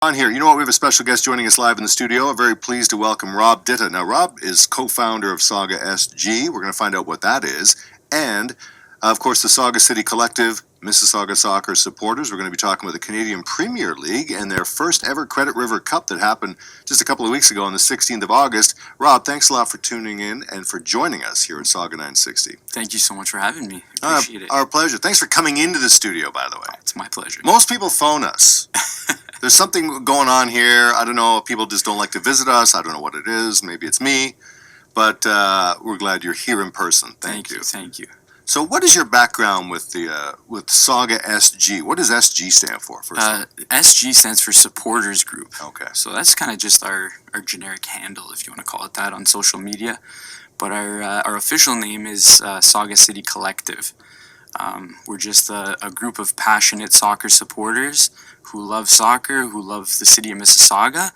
On here, you know what? We have a special guest joining us live in the studio. I'm very pleased to welcome Rob Ditta. Now, Rob is co-founder of Sauga SG. We're going to find out what that is. And, of course, the Sauga City Collective, Mississauga Soccer supporters. We're going to be talking about the Canadian Premier League and their first ever Credit River Cup that happened just a couple of weeks ago on the 16th of August. Rob, thanks a lot for tuning in and for joining us here at Sauga960. Thank you so much for having me. Appreciate it. Our pleasure. Thanks for coming into the studio, by the way. It's my pleasure. Most people phone us. There's something going on here. I don't know. People just don't like to visit us. I don't know what it is. Maybe it's me. But we're glad you're here in person. Thank you. Thank you. So what is your background with the with Sauga SG? What does SG stand for? SG stands for Supporters Group. Okay. So that's kind of just our generic handle, if you want to call it that, on social media. But our official name is Sauga City Collective. We're just a group of passionate soccer supporters who love soccer, who love the city of Mississauga,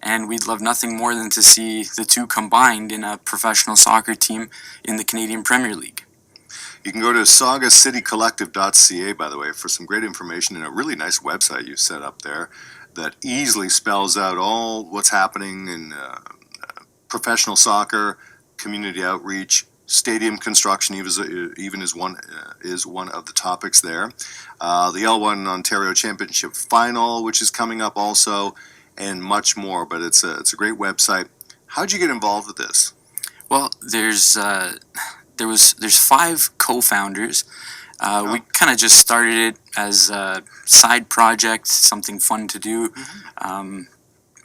and we'd love nothing more than to see the two combined in a professional soccer team in the Canadian Premier League. You can go to saugacity.collective.ca, by the way, for some great information and a really nice website you set up there that easily spells out all what's happening in professional soccer, community outreach, stadium construction even is one of the topics there. The L1 Ontario Championship Final, which is coming up also, and much more. But it's a great website. How'd you get involved with this? Well, there's 5 co-founders. We kind of just started it as a side project, something fun to do.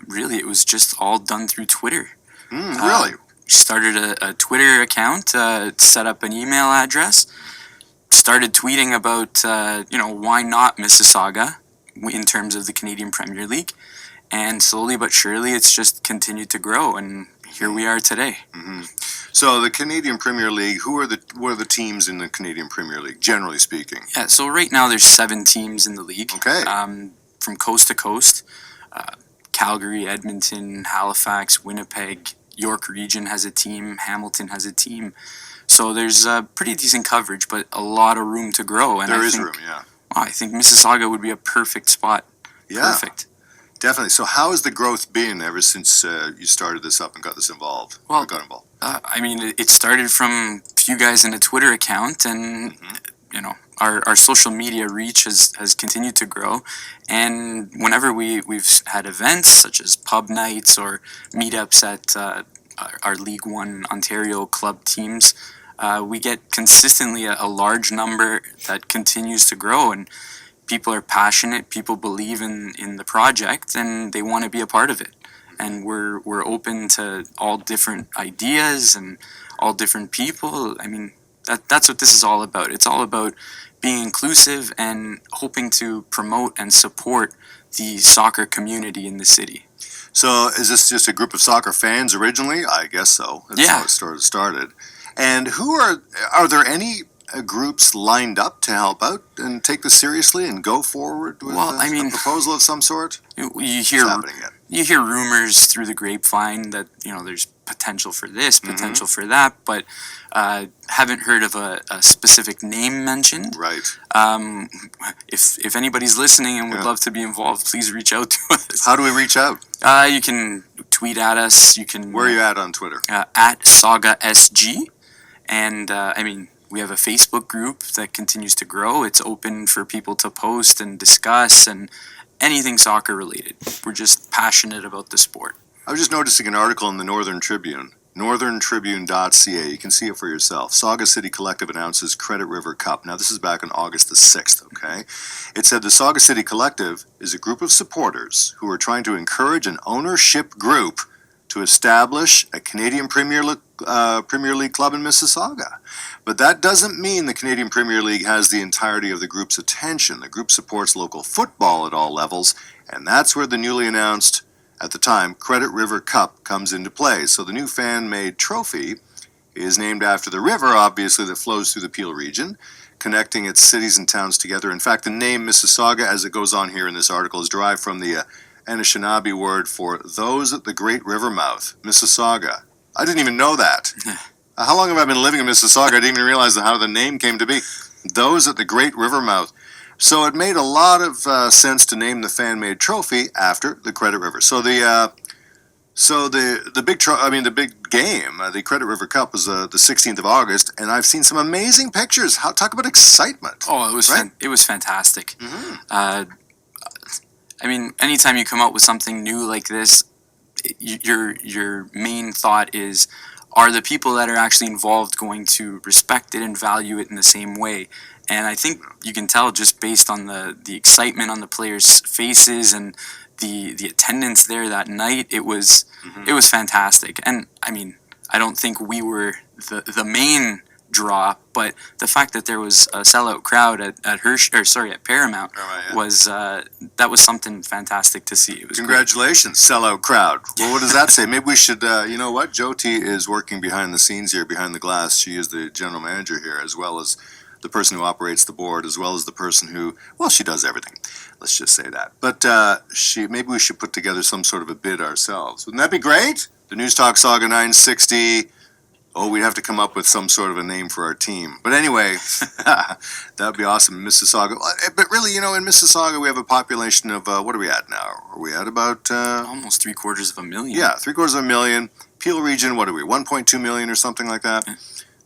Really, it was just all done through Twitter. Really? Started a Twitter account, set up an email address, started tweeting about, why not Mississauga in terms of the Canadian Premier League. And slowly but surely, it's just continued to grow, and here we are today. So the Canadian Premier League, what are the teams in the Canadian Premier League, generally speaking? Yeah, so right now there's 7 teams in the league. Okay. From coast to coast. Calgary, Edmonton, Halifax, Winnipeg, York Region has a team, Hamilton has a team. So there's pretty decent coverage, but a lot of room to grow. And there is room, yeah. I think Mississauga would be a perfect spot. Yeah. Perfect. Definitely. So how has the growth been ever since you started this up and got involved? It started from a few guys in a Twitter account, and our social media reach has continued to grow. And whenever we've had events such as pub nights or meetups at our League One Ontario club teams, we get consistently a large number that continues to grow, and people are passionate, people believe in the project, and they want to be a part of it. And we're open to all different ideas and all different people. I mean, that's what this is all about. It's all about being inclusive and hoping to promote and support the soccer community in the city. So is this just a group of soccer fans originally? I guess so. That's how it started. And are there any groups lined up to help out and take this seriously and go forward with a proposal of some sort? You hear rumors through the grapevine that there's potential for this, potential for that, but haven't heard of a specific name mentioned. Right. If anybody's listening and would love to be involved, please reach out to us. How do we reach out? You can tweet at us. You can. Where are you at on Twitter? At Sauga SG, and we have a Facebook group that continues to grow. It's open for people to post and discuss and anything soccer related. We're just passionate about the sport. I was just noticing an article in the Northern Tribune, northerntribune.ca. You can see it for yourself. Sauga City Collective announces Credit River Cup. Now, this is back on August the 6th, okay? It said the Sauga City Collective is a group of supporters who are trying to encourage an ownership group to establish a Canadian Premier League club in Mississauga. But that doesn't mean the Canadian Premier League has the entirety of the group's attention. The group supports local football at all levels, and that's where the newly announced, at the time, Credit River Cup comes into play. So the new fan-made trophy is named after the river, obviously, that flows through the Peel region, connecting its cities and towns together. In fact, the name Mississauga, as it goes on here in this article, is derived from the Anishinaabe word for those at the great river mouth, Mississauga. I didn't even know that. How long have I been living in Mississauga? I didn't even realize how the name came to be. Those at the great river mouth. So it made a lot of sense to name the fan-made trophy after the Credit River. So the big the big game, the Credit River Cup was the 16th of August, and I've seen some amazing pictures. Talk about excitement! Oh, it was right? it was fantastic. Mm-hmm. I mean, anytime you come out with something new like this, your main thought is, are the people that are actually involved going to respect it and value it in the same way? And I think you can tell just based on the excitement on the players' faces and the attendance there that night. It was Mm-hmm. it was fantastic. And I mean, I don't think we were the main draw, but the fact that there was a sellout crowd at Paramount Yeah. was that was something fantastic to see. It was great. Congratulations, sellout crowd. Well, what does that say? Maybe we should, you know what? Jyoti is working behind the scenes here, behind the glass. She is the general manager here, as well as the person who operates the board, as well as the person who, well, she does everything. Let's just say that. But maybe we should put together some sort of a bid ourselves. Wouldn't that be great? The News Talk Sauga960. Oh, we'd have to come up with some sort of a name for our team. But anyway, that would be awesome in Mississauga. But really, you know, in Mississauga, we have a population of, what are we at now? Are we at about... Almost 750,000. Yeah, 750,000. Peel region, what are we, 1.2 million or something like that? Yeah.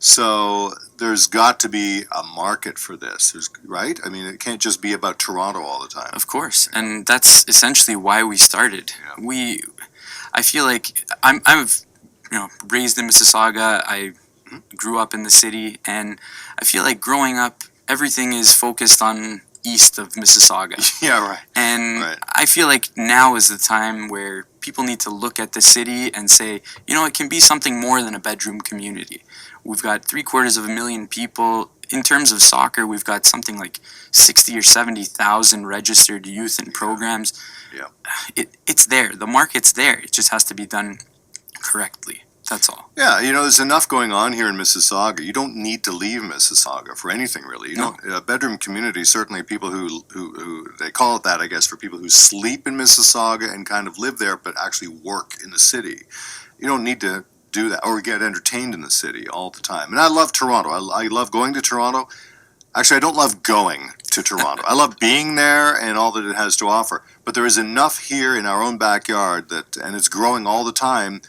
So there's got to be a market for this, right? I mean, it can't just be about Toronto all the time. Of course, and that's essentially why we started. Yeah. I feel like I've raised in Mississauga. I grew up in the city, and I feel like growing up, everything is focused on east of Mississauga. Yeah, right. And Right. I feel like now is the time where people need to look at the city and say, it can be something more than a bedroom community. We've got 750,000 people. In terms of soccer, we've got something like 60 or 70,000 registered youth in programs. Yeah. It's there. The market's there. It just has to be done correctly. That's all. Yeah, there's enough going on here in Mississauga. You don't need to leave Mississauga for anything, really. A bedroom community, certainly people who they call it that, I guess, for people who sleep in Mississauga and kind of live there but actually work in the city. You don't need to do that or get entertained in the city all the time. And I love Toronto. I love going to Toronto. Actually, I don't love going to Toronto. I love being there and all that it has to offer. But there is enough here in our own backyard and it's growing all the time,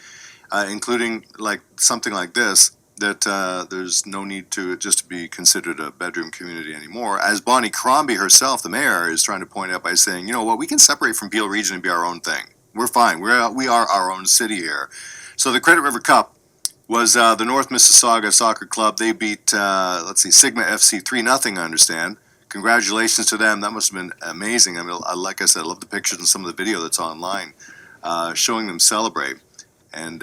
including like something like this, that there's no need to just be considered a bedroom community anymore. As Bonnie Crombie herself, the mayor, is trying to point out by saying, you know what, we can separate from Peel Region and be our own thing. We're fine. We are our own city here. So the Credit River Cup was the North Mississauga Soccer Club. They beat, Sigma FC 3-0, I understand. Congratulations to them. That must have been amazing. I mean, like I said, I love the pictures and some of the video that's online showing them celebrate. And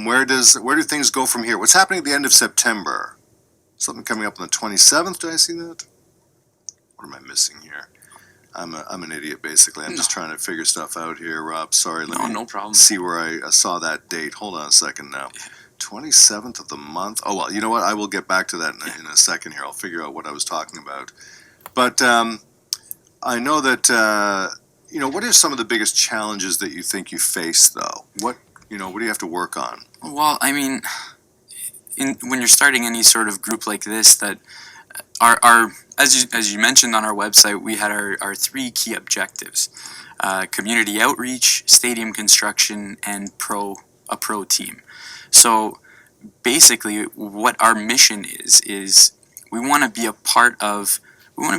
where do things go from here? What's happening at the end of September? Something coming up on the 27th. Did I see that? What am I missing here? I'm an idiot, basically. I'm just trying to figure stuff out here, Rob. Sorry. Let me No problem. see where I saw that date. Hold on a second now. 27th of the month. Oh, well, you know what? I will get back to that in a second here. I'll figure out what I was talking about. But I know that, what are some of the biggest challenges that you think you face, though? What do you have to work on? Well, I mean, when you're starting any sort of group like this, that our as you mentioned on our website, we had our 3 key objectives: community outreach, stadium construction, and a pro team. So basically, what our mission is we want to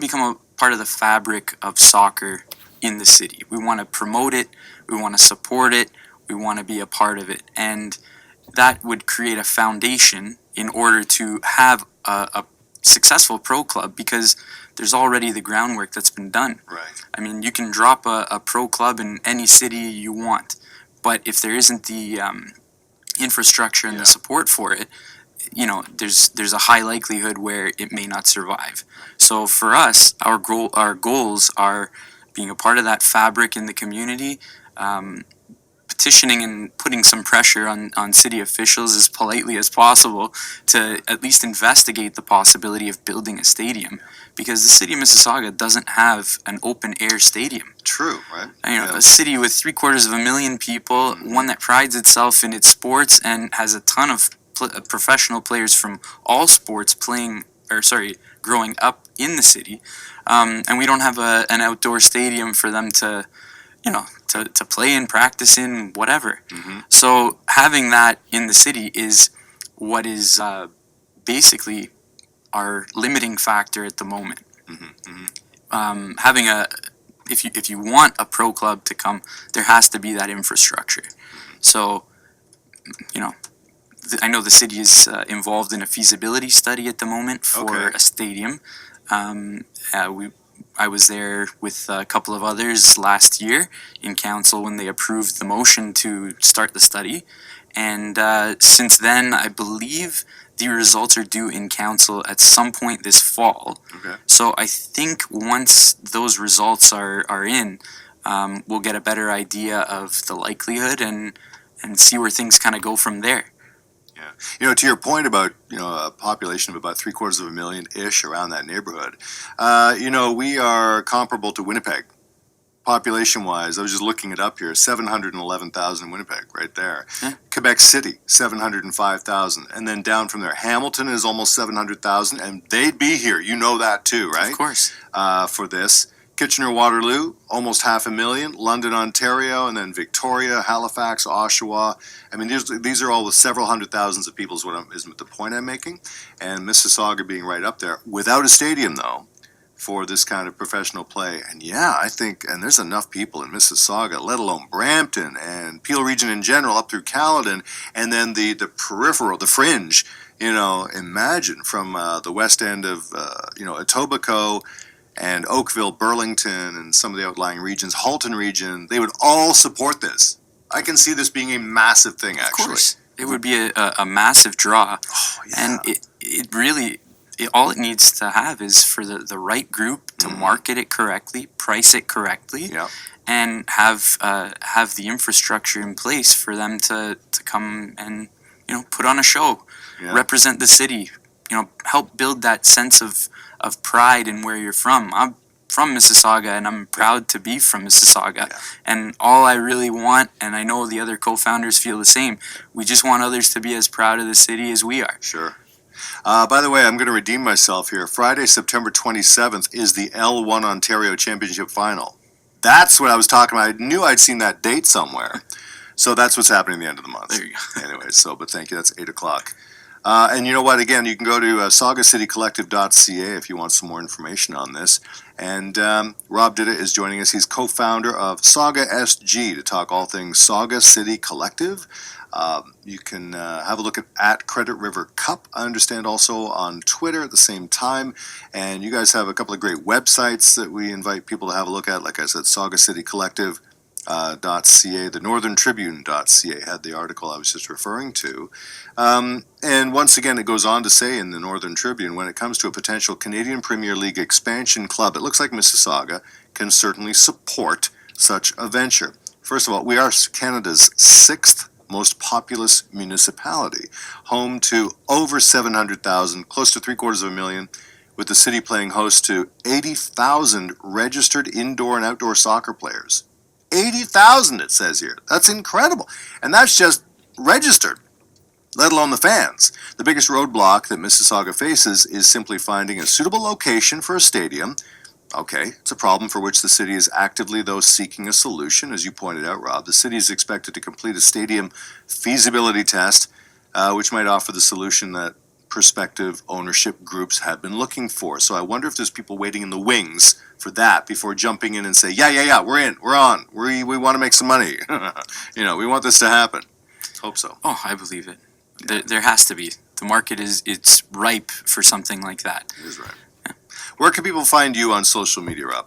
become a part of the fabric of soccer in the city. We want to promote it. We want to support it. We want to be a part of it, and that would create a foundation in order to have a successful pro club, because there's already the groundwork that's been done. Right. I mean, you can drop a pro club in any city you want, but if there isn't the infrastructure and the support for it, there's a high likelihood where it may not survive. So for us, our goals are being a part of that fabric in the community, petitioning and putting some pressure on city officials as politely as possible to at least investigate the possibility of building a stadium, because the city of Mississauga doesn't have an open air stadium. True, right? A city with 750,000 people, one that prides itself in its sports and has a ton of professional players from all sports growing up in the city, and we don't have an outdoor stadium for them to, to play in, practice in, whatever. Mm-hmm. So having that in the city is what is basically our limiting factor at the moment. Mm-hmm. Mm-hmm. Having if you want a pro club to come, there has to be that infrastructure. So, I know the city is involved in a feasibility study at the moment for Okay. a stadium. I was there with a couple of others last year in council when they approved the motion to start the study. And since then, I believe the results are due in council at some point this fall. Okay. So I think once those results are in, we'll get a better idea of the likelihood and see where things kind of go from there. Yeah. To your point about, a population of about 750,000-ish around that neighborhood, we are comparable to Winnipeg. Population-wise, I was just looking it up here, 711,000 in Winnipeg, right there. Yeah. Quebec City, 705,000. And then down from there, Hamilton is almost 700,000, and they'd be here. You know that too, right? Of course. For this. Kitchener-Waterloo, almost 500,000. London, Ontario, and then Victoria, Halifax, Oshawa. I mean, these are all the several hundred thousands of people is the point I'm making. And Mississauga being right up there. Without a stadium, though, for this kind of professional play. And yeah, I think, and there's enough people in Mississauga, let alone Brampton and Peel Region in general, up through Caledon, and then the peripheral, the fringe, imagine from the west end of, Etobicoke and Oakville, Burlington, and some of the outlying regions, Halton region, they would all support this. I can see this being a massive thing, actually. Of course. It would be a massive draw. Oh, yeah. And it really... all it needs to have is for the right group to market it correctly, price it correctly, Yeah. and have the infrastructure in place for them to come and put on a show, Yeah. represent the city, help build that sense of pride in where you're from. I'm from Mississauga, and I'm proud to be from Mississauga. Yeah. And all I really want, and I know the other co-founders feel the same, we just want others to be as proud of the city as we are. Sure. By the way, I'm going to redeem myself here. Friday, September 27th is the L1 Ontario Championship Final. That's what I was talking about. I knew I'd seen that date somewhere. So that's what's happening at the end of the month. There you go. Anyway, but thank you. That's 8 o'clock. And you know what? Again, you can go to saugacity.collective.ca if you want some more information on this. And Rob Ditta is joining us. He's co-founder of Sauga960 to talk all things Sauga City Collective. You can have a look at Credit River Cup, I understand, also on Twitter at the same time. And you guys have a couple of great websites that we invite people to have a look at. Like I said, saugacity.collective.ca, the northerntribune.ca had the article I was just referring to. And once again, it goes on to say in the Northern Tribune, when it comes to a potential Canadian Premier League expansion club, it looks like Mississauga can certainly support such a venture. First of all, we are Canada's 6th most populous municipality, home to over 700,000, close to 750,000, with the city playing host to 80,000 registered indoor and outdoor soccer players. 80,000, it says here. That's incredible. And that's just registered, let alone the fans. The biggest roadblock that Mississauga faces is simply finding a suitable location for a stadium. Okay, it's a problem for which the city is actively, though, seeking a solution. As you pointed out, Rob, the city is expected to complete a stadium feasibility test, which might offer the solution that prospective ownership groups have been looking for. So I wonder if there's people waiting in the wings for that before jumping in and say, yeah, we're in, we're on, we want to make some money. We want this to happen. Hope so. Oh, I believe it. There has to be. The market it's ripe for something like that. It is right. Where can people find you on social media, Rob?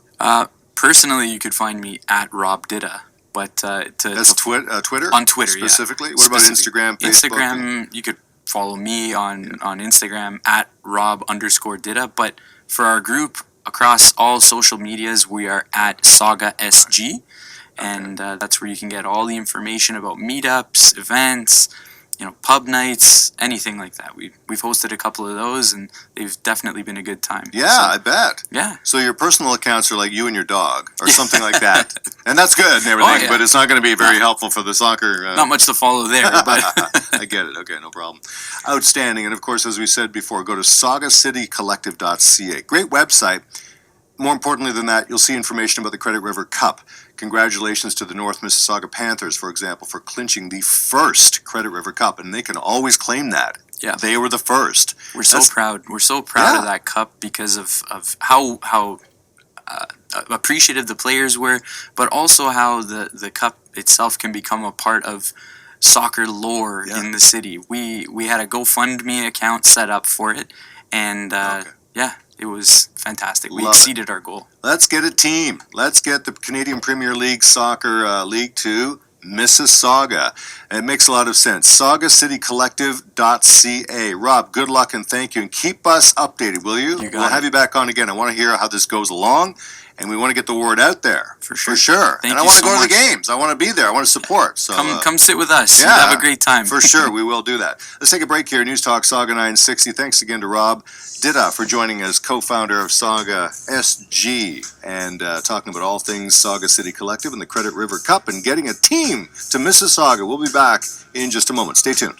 Personally, you could find me at Rob Ditta, but That's Twitter? On Twitter, specifically? Yeah. What about Instagram, Facebook? Instagram, you could follow me on Instagram at Rob_Ditta, but for our group, across all social medias, we are at Sauga960, and that's where you can get all the information about meetups, events, pub nights, anything like that. We've hosted a couple of those, and they've definitely been a good time. Yeah, So, I bet. yeah. So your personal accounts are like you and your dog, or something like that, and that's good and everything. yeah. But it's not going to be very helpful for the soccer. Not much to follow there, but I get it. Okay, no problem. Outstanding. And of course, as we said before, go to Sauga960.ca. Great website. More importantly than that, you'll see information about the Credit River Cup. Congratulations to the North Mississauga Panthers, for example, for clinching the first Credit River Cup, and they can always claim that. Yeah. They were the first. We're so proud. We're so proud Yeah. of that cup because of how appreciative the players were, but also how the cup itself can become a part of soccer lore in the city. We had a GoFundMe account set up for it, and yeah, it was fantastic. We exceeded our goal. Let's get a team. Let's get the Canadian Premier League Soccer League to Mississauga. It makes a lot of sense. Saugacity.collective.ca. Rob, good luck and thank you. And keep us updated, will you? You got we'll it. have you back on again. I want to hear how this goes along, and we want to get the word out there. For sure. And Thank I you want to so go to the much. games. I want to be there. I want to support. So Come sit with us. yeah, We'll have a great time. For sure, we will do that. Let's take a break here. News Talk Sauga960. Thanks again to Rob Ditta for joining as co-founder of Sauga SG and talking about all things Sauga City Collective and the Credit River Cup and getting a team to Mississauga. We'll be back in just a moment. Stay tuned.